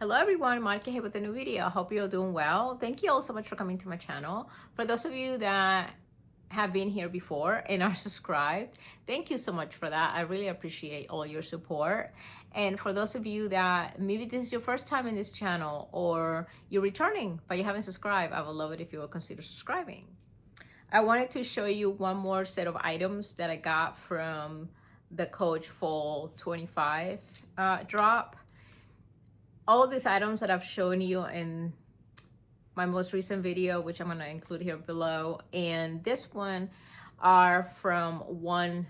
Hello everyone, Monica here with a new video. I hope you're doing well. Thank you all so much for coming to my channel. For those of you that have been here before and are subscribed, thank you so much for that. I really appreciate all your support. And for those of you that maybe this is your first time in this channel or you're returning but you haven't subscribed, I would love it if you will consider subscribing. I wanted to show you one more set of items that I got from the Coach Fall 25 drop. All of these items that I've shown you in my most recent video, which I'm going to include here below, and this one are from one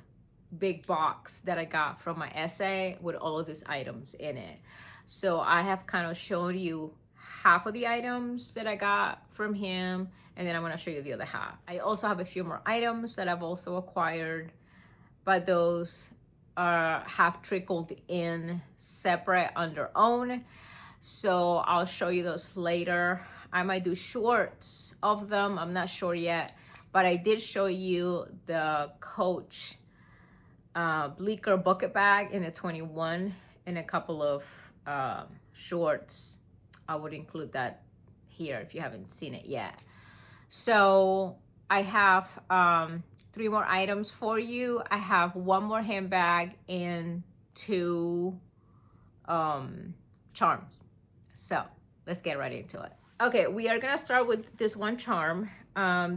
big box that I got from my essay with all of these items in it. So I have kind of shown you half of the items that I got from him, and then I'm going to show you the other half. I also have a few more items that I've also acquired, but those have trickled in separate on their own. So I'll show you those later. I might do shorts of them, I'm not sure yet, but I did show you the Coach Bleeker bucket bag in the 21 and a couple of shorts. I would include that here if you haven't seen it yet. So I have 3 more items for you. I have 1 more handbag and 2 charms. So let's get right into it. Okay, we are gonna start with this one charm.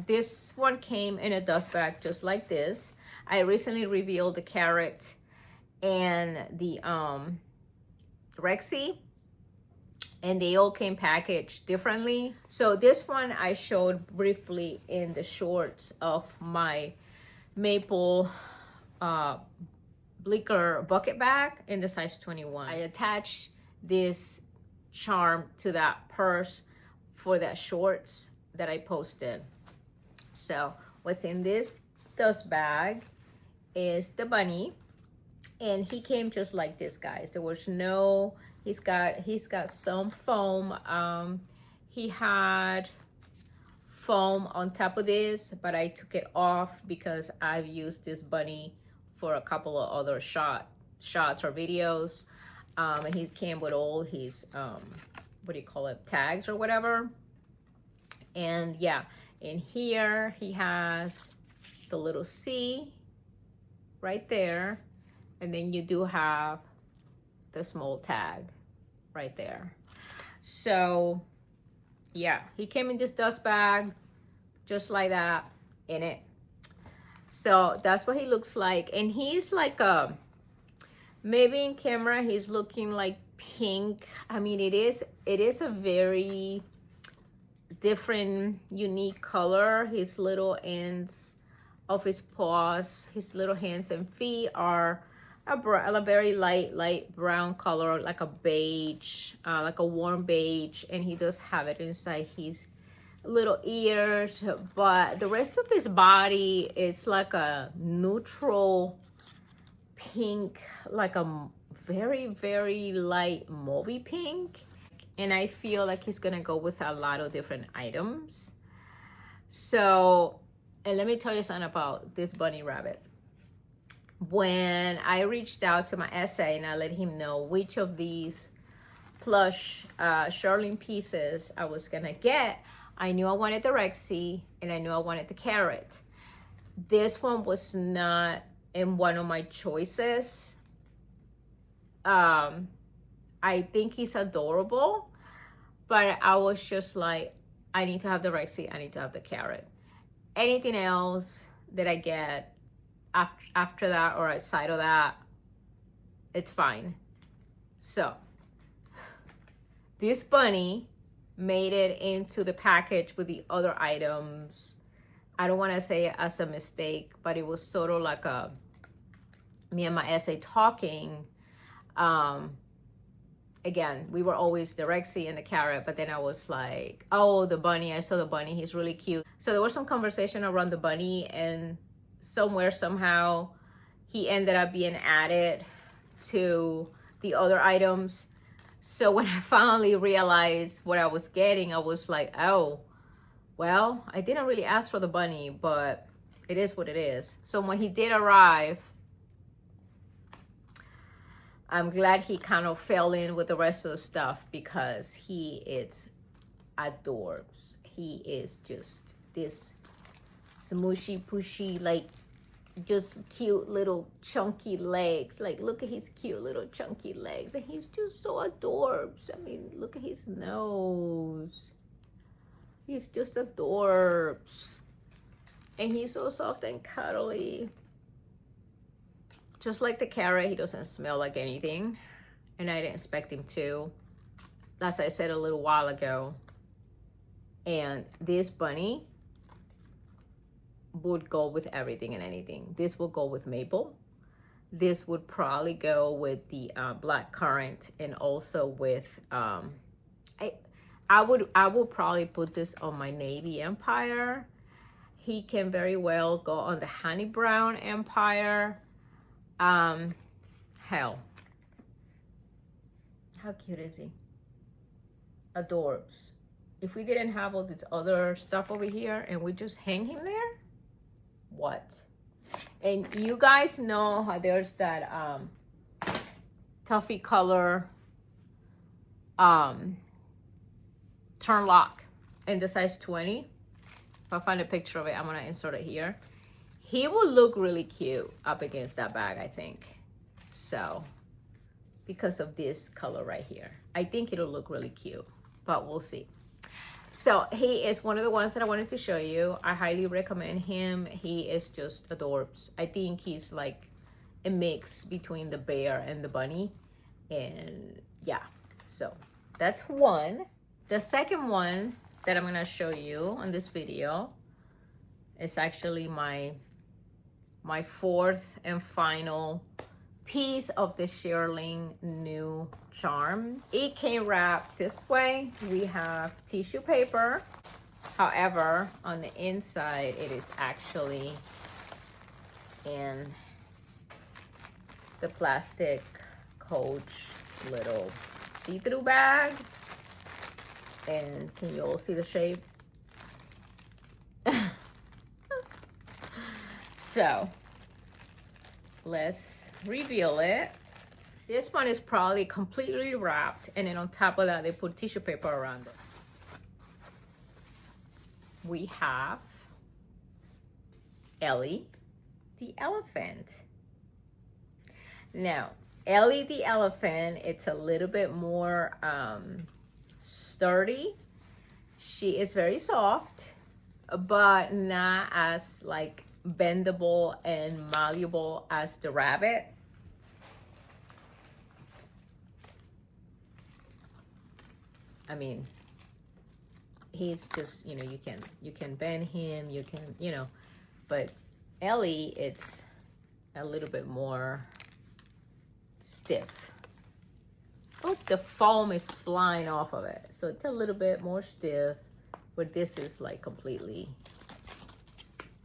This one came in a dust bag just like this. I recently revealed the carrot and the Rexy, and they all came packaged differently. So this one I showed briefly in the shorts of my maple Bleeker bucket bag in the size 21. I attached this charm to that purse for that shorts that I posted. So what's in this dust bag is the bunny, and he came just like this, guys. There was no, he's got some foam. He had foam on top of this, but I took it off because I've used this bunny for a couple of other shots or videos. And he came with all his what do you call it, tags or whatever. And yeah, in here he has the little C right there, and then you do have the small tag right there. So yeah, he came in this dust bag just like that in it. So that's what he looks like, and he's like a, maybe in camera he's looking like pink. I mean, it is a very different, unique color. His little ends of his paws, his little hands and feet are a very light brown color, like a beige, like a warm beige, and he does have it inside his little ears, but the rest of his body is like a neutral pink, like a very light mauvey pink, and I feel like he's gonna go with a lot of different items. So, and let me tell you something about this bunny rabbit. When I reached out to my essay and I let him know which of these plush shearling pieces I was gonna get, I knew I wanted the Rexy and I knew I wanted the carrot. This one was not in one of my choices. I think he's adorable, but I was just like, I need to have the Rexy, I need to have the carrot. Anything else that I get after that or outside of that, it's fine. So this bunny made it into the package with the other items. I don't want to say it as a mistake, but it was sort of like a me and my essay talking. Again, we were always the Rexy and the carrot, but then I was like, oh, the bunny, I saw the bunny, he's really cute. So there was some conversation around the bunny, and somewhere, somehow, he ended up being added to the other items. So when I finally realized what I was getting, I was like, oh, well, I didn't really ask for the bunny, but it is what it is. So when he did arrive, I'm glad he kind of fell in with the rest of the stuff because he is adorbs. He is just this smooshy pushy, like just cute little chunky legs. Like, look at his cute little chunky legs, and he's just so adorbs. I mean, look at his nose. He's just adorbs, and he's so soft and cuddly. Just like the carrot, he doesn't smell like anything, and I didn't expect him to, as I said a little while ago. And this bunny would go with everything and anything. This will go with maple. This would probably go with the black currant, and also with I would probably put this on my navy empire. He can very well go on the honey brown empire. Hell, how cute is he? Adorbs. If we didn't have all this other stuff over here and we just hang him there, what? And you guys know how there's that toffee color turn lock in the size 20. If I find a picture of it, I'm gonna insert it here. He will look really cute up against that bag, I think. So, because of this color right here, I think it'll look really cute, but we'll see. So he is one of the ones that I wanted to show you. I highly recommend him. He is just adorbs. I think he's like a mix between the bear and the bunny. And yeah, so that's one. The second one that I'm gonna show you on this video is actually my fourth and final piece of the shearling new charm. It came wrapped this way. We have tissue paper. However, on the inside, it is actually in the plastic Coach little see-through bag. And can you all see the shape? So let's reveal it. This one is probably completely wrapped, and then on top of that they put tissue paper around it. We have Ellie the elephant. Now Ellie the elephant, it's a little bit more sturdy. She is very soft, but not as like bendable and malleable as the rabbit. I mean, he's just, you know, you can bend him, you can, you know, but Ellie, it's a little bit more stiff. Oh, the foam is flying off of it, so it's a little bit more stiff, but this is like completely,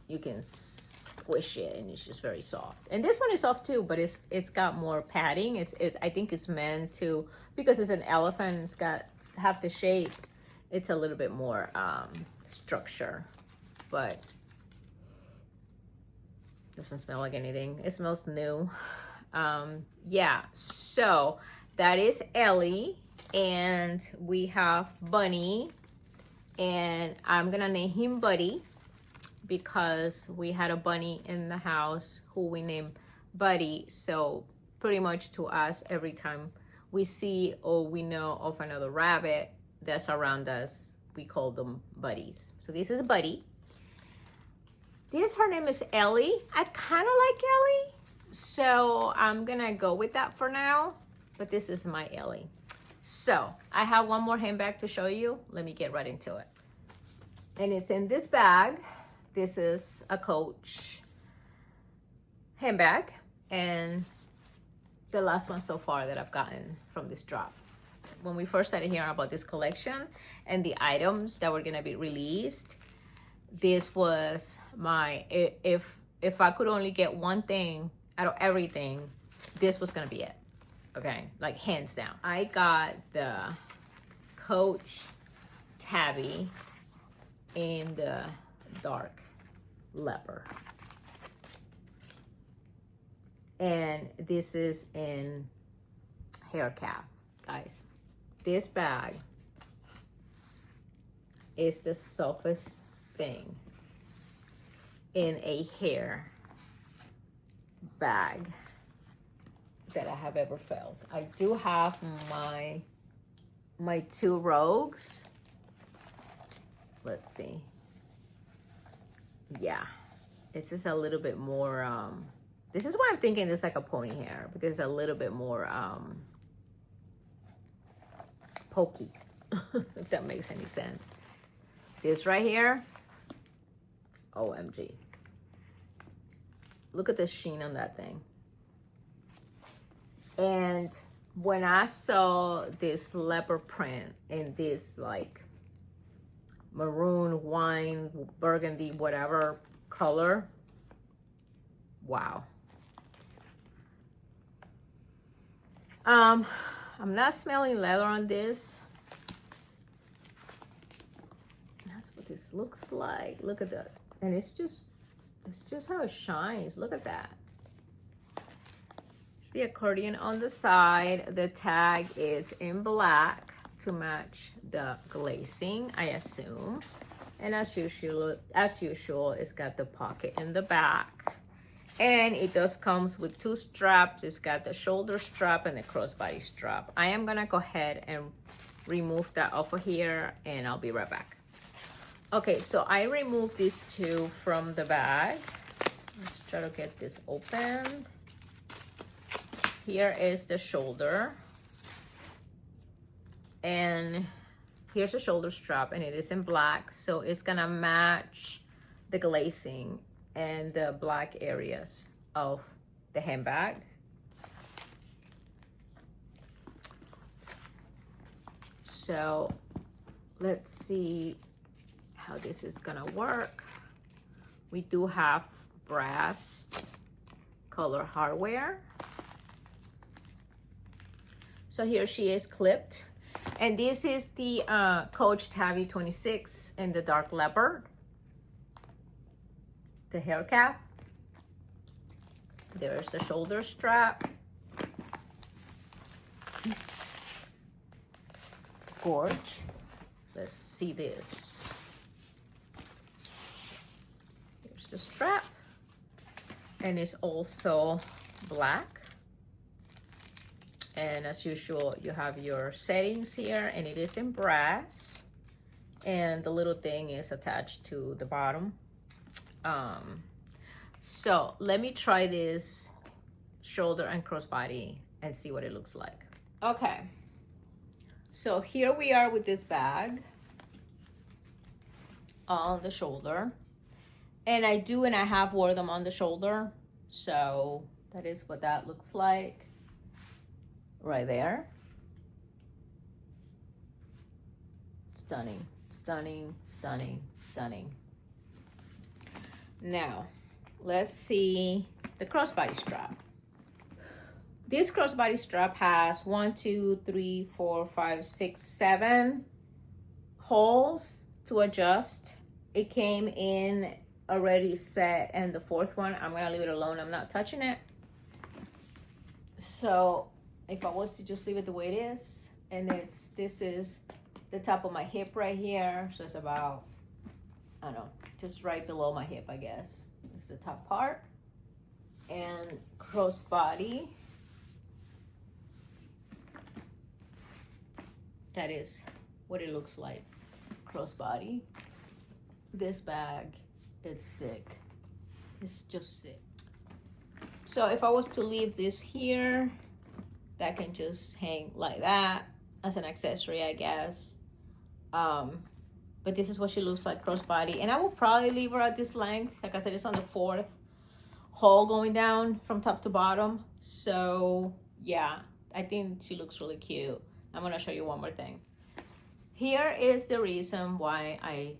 you can squish it and it's just very soft. And this one is soft too, but it's got more padding. It's I think it's meant to, because it's an elephant, it's got half the shape, it's a little bit more structure, but doesn't smell like anything. It smells new. Yeah, so that is Ellie, and we have Bunny, and I'm gonna name him Buddy because we had a bunny in the house who we named Buddy. So pretty much to us, every time we see or we know of another rabbit that's around us, we call them buddies. So this is Buddy. Her name is Ellie. I kind of like Ellie, so I'm gonna go with that for now, but this is my Ellie. So I have one more handbag to show you. Let me get right into it. And it's in this bag. This is a Coach handbag, and the last one so far that I've gotten from this drop. When we first started hearing about this collection and the items that were gonna be released, this was my, if I could only get one thing out of everything, this was gonna be it. Okay, like hands down. I got the Coach tabby in the dark leopard, and this is in hair cap, guys. This bag is the softest thing in a hair bag that I have ever felt. I do have my two Rogues. Let's see. Yeah, it's just a little bit more, this is why I'm thinking it's like a pony hair, because it's a little bit more pokey, if that makes any sense. This right here, OMG. Look at the sheen on that thing. And when I saw this leopard print in this like maroon, wine, burgundy, whatever color, wow. I'm not smelling leather on this. That's what this looks like. Look at that. And it's just how it shines. Look at that. It's the accordion on the side. The tag is in black to match the glazing, I assume. And as usual, it's got the pocket in the back. And it does comes with two straps. It's got the shoulder strap and the crossbody strap. I am gonna go ahead and remove that off of here, and I'll be right back. Okay, so I removed these two from the bag. Let's try to get this opened. Here is the shoulder. And here's the shoulder strap, and it is in black, so it's gonna match the glazing and the black areas of the handbag. So let's see how this is gonna work. We do have brass color hardware. So here she is clipped. And this is the Coach Tabby 26 in the dark leopard. The hair cap. There's the shoulder strap. Gorge. Let's see this. Here's the strap. And it's also black. And as usual, you have your settings here, and it is in brass. And the little thing is attached to the bottom. So let me try this shoulder and crossbody and see what it looks like. Okay, so here we are with this bag on the shoulder. And I have wore them on the shoulder. So that is what that looks like. Right there. Stunning, stunning, stunning, stunning. Now, let's see the crossbody strap. This crossbody strap has 1, 2, 3, 4, 5, 6, 7 holes to adjust. It came in already set, and the fourth one, I'm gonna leave it alone. I'm not touching it. So if I was to just leave it the way it is, and this is the top of my hip right here. So it's about, I don't know, just right below my hip, I guess. It's the top part. And crossbody. That is what it looks like. Crossbody. This bag is sick. It's just sick. So if I was to leave this here, that can just hang like that as an accessory, I guess. But this is what she looks like crossbody. And I will probably leave her at this length. Like I said, it's on the 4th hole going down from top to bottom. So yeah, I think she looks really cute. I'm gonna show you one more thing. Here is the reason why I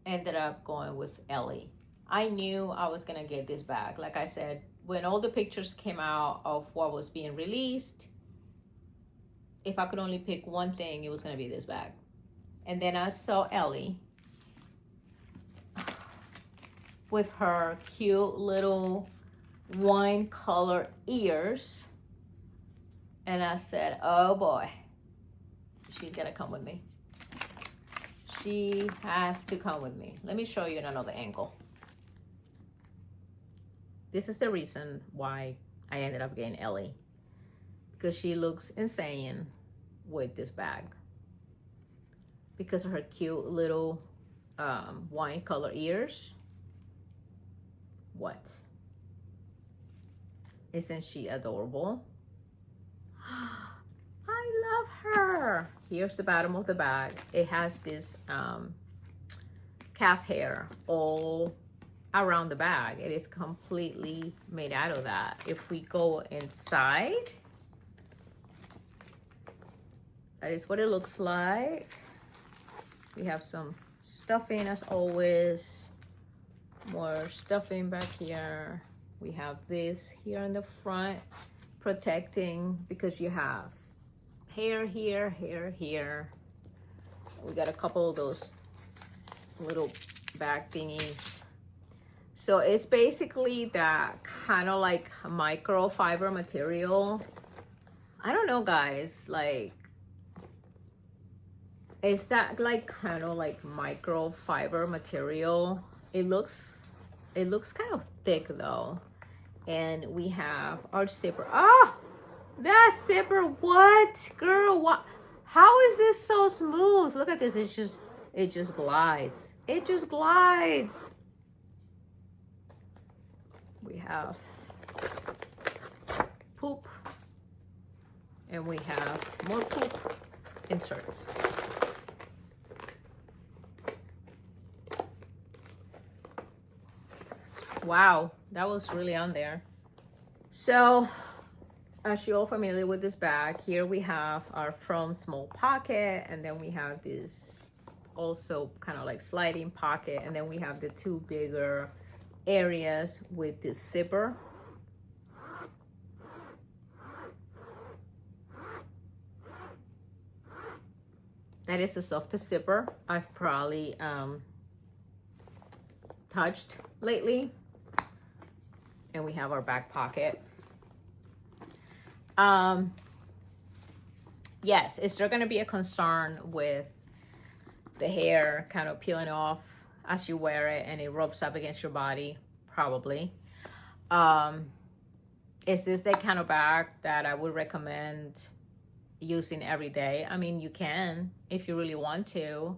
ended up going with Ellie. I knew I was gonna get this bag. Like I said, when all the pictures came out of what was being released, if I could only pick one thing, it was gonna be this bag. And then I saw Ellie with her cute little wine color ears. And I said, oh boy, she's gonna come with me. She has to come with me. Let me show you in another angle. This is the reason why I ended up getting Ellie, because she looks insane with this bag because of her cute little wine color ears. What? Isn't she adorable? I love her. Here's the bottom of the bag. It has this calf hair all around the bag. It is completely made out of that. If we go inside, that is what it looks like. We have some stuffing as always. More stuffing back here. We have this here in the front, protecting, because you have hair here, hair here. We got a couple of those little bag thingies. So it's basically that kind of like microfiber material. I don't know, guys, like, it's that like kind of like microfiber material. It looks kind of thick though. And we have our zipper. Oh, that zipper, what? Girl, what? How is this so smooth? Look at this, it just glides. It just glides. We have poop. And we have more poop inserts. Wow, that was really on there. So, as you're all familiar with this bag, here we have our front small pocket, and then we have this also kind of like sliding pocket, and then we have the two bigger areas with this zipper. That is the softest zipper I've probably touched lately. And we have our back pocket. Yes, is there gonna be a concern with the hair kind of peeling off as you wear it and it rubs up against your body? Probably. Is this the kind of bag that I would recommend using every day? I mean, you can if you really want to.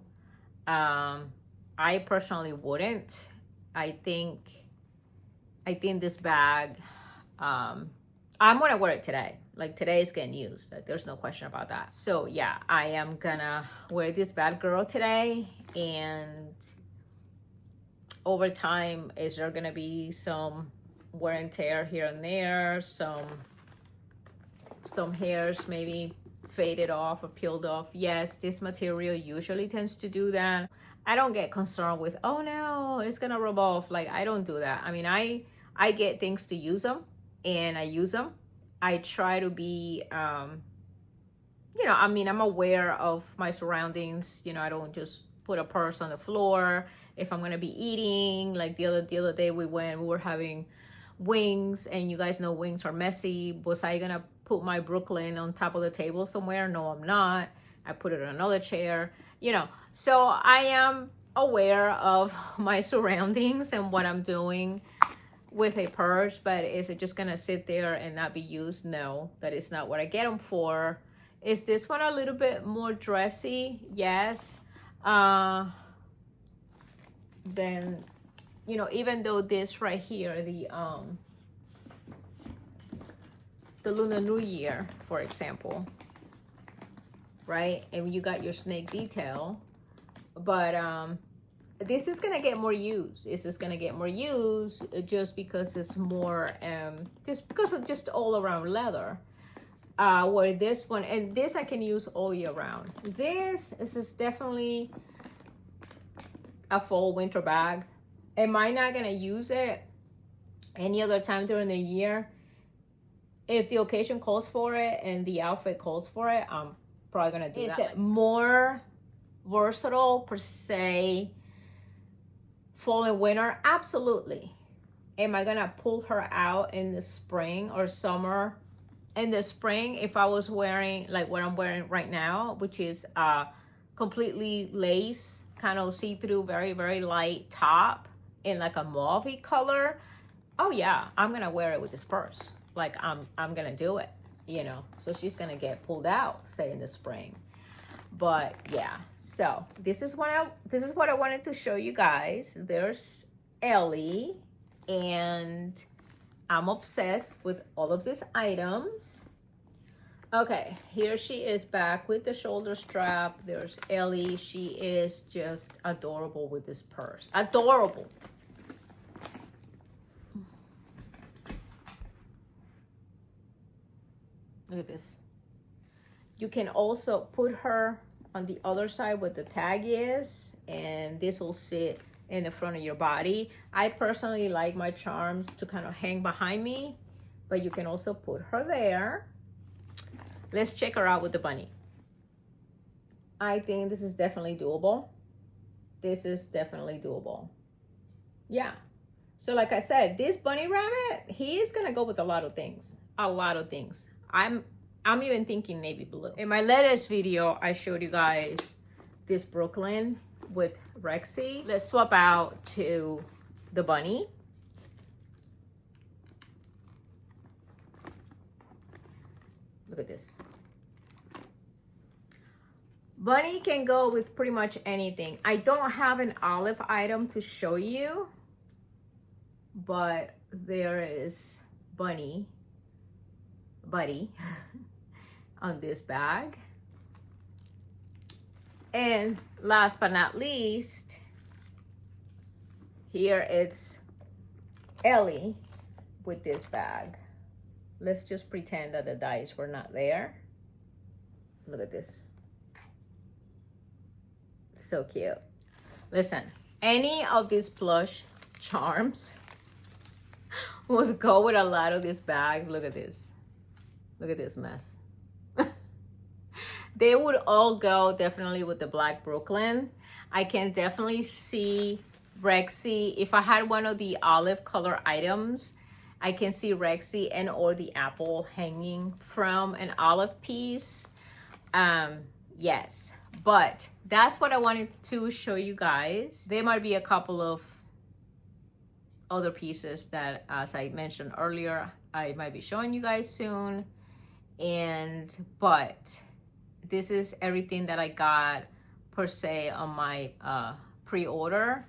I personally wouldn't. I think this bag, I'm gonna wear it today. Like, today is getting used. Like, there's no question about that. So yeah, I am gonna wear this bad girl today, and over time, is there gonna be some wear and tear here and there, some hairs maybe faded off or peeled off? Yes, this material usually tends to do that. I don't get concerned with, oh no, it's gonna rub off. Like, I don't do that. I mean, I get things to use them, and I use them. I try to be, you know, I mean, I'm aware of my surroundings. You know, I don't just put a purse on the floor if I'm gonna be eating. Like the other day we were having wings, and you guys know wings are messy. Was I gonna put my Brooklyn on top of the table somewhere? No, I'm not. I put it on another chair, you know. So I am aware of my surroundings and what I'm doing with a purse. But is it just gonna sit there and not be used? No, that is not what I get them for. Is this one a little bit more dressy? Yes. Then, you know, even though this right here, the Lunar New Year, for example, right? And you got your snake detail, but this is gonna get more use. This is gonna get more use just because it's more, just because of just all around leather. Where this one, and this I can use all year round. This is definitely a fall winter bag. Am I not gonna use it any other time during the year? If the occasion calls for it and the outfit calls for it, I'm probably gonna do that. Is it more versatile per se, fall and winter? Absolutely. Am I gonna pull her out in the spring or summer? in the spring, if I was wearing like what I'm wearing right now, which is completely lace, kind of see-through, very, very light top in like a mauve color, oh yeah, I'm gonna wear it with this purse. Like I'm gonna do it, you know. So she's gonna get pulled out, say in the spring. But yeah, so this is what I wanted to show you guys. There's Ellie, and I'm obsessed with all of these items. Okay, here she is back with the shoulder strap. There's Ellie. She is just adorable with this purse. Adorable. Look at this. You can also put her on the other side where the tag is, and this will sit in the front of your body. I personally like my charms to kind of hang behind me, but you can also put her there. Let's check her out with the bunny. I think this is definitely doable. This is definitely doable. Yeah. So like I said, this bunny rabbit, he is gonna go with a lot of things. A lot of things. I'm even thinking navy blue. In my latest video, I showed you guys this Brooklyn with Rexy. Let's swap out to the bunny. Look at this. Bunny can go with pretty much anything. I don't have an olive item to show you, but there is buddy on this bag. And last but not least, here it's Ellie with this bag. Let's just pretend that the dice were not there. Look at this. So cute. Listen, any of these plush charms would go with a lot of this bag. Look at this. Look at this mess. They would all go definitely with the black Brooklyn. I can definitely see Rexy. If I had one of the olive color items, I can see Rexy and or the apple hanging from an olive piece. Yes, but that's what I wanted to show you guys. There might be a couple of other pieces that, as I mentioned earlier, I might be showing you guys soon. But this is everything that I got per se on my pre-order.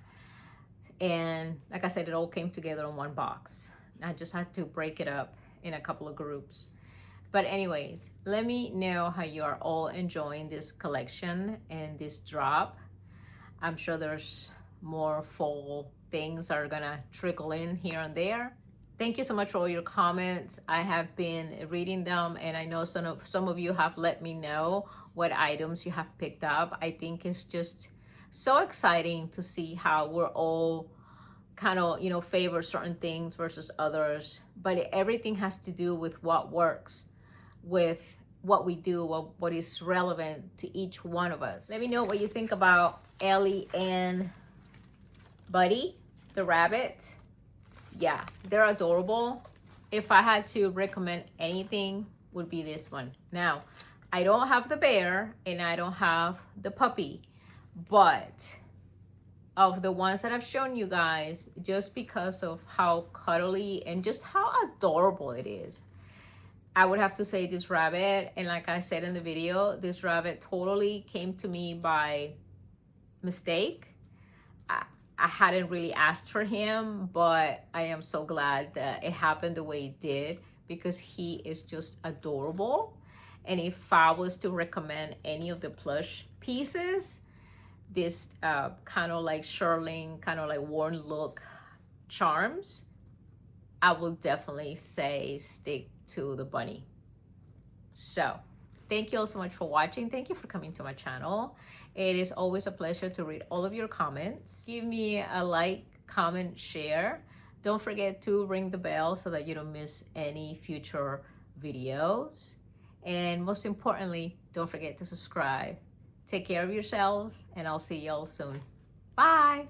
And like I said, it all came together in one box. I just had to break it up in a couple of groups. But anyways, let me know how you are all enjoying this collection and this drop. I'm sure there's more fall things are gonna trickle in here and there. Thank you so much for all your comments. I have been reading them, and I know some of you have let me know what items you have picked up. I think it's just so exciting to see how we're all kind of, you know, favor certain things versus others, but everything has to do with what works with what we do, what is relevant to each one of us. Let me know what you think about Ellie and Buddy, the rabbit. Yeah, they're adorable. If I had to recommend anything, would be this one. Now, I don't have the bear and I don't have the puppy, but of the ones that I've shown you guys, just because of how cuddly and just how adorable it is, I would have to say this rabbit. And like I said in the video, this rabbit totally came to me by mistake. I hadn't really asked for him, but I am so glad that it happened the way it did, because he is just adorable. And if I was to recommend any of the plush pieces, this kind of like shearling, kind of like worn look charms, I will definitely say stick to the bunny. So thank you all so much for watching. Thank you for coming to my channel. It is always a pleasure to read all of your comments. Give me a like, comment, share. Don't forget to ring the bell so that you don't miss any future videos. And most importantly, don't forget to subscribe. Take care of yourselves, and I'll see you all soon. Bye.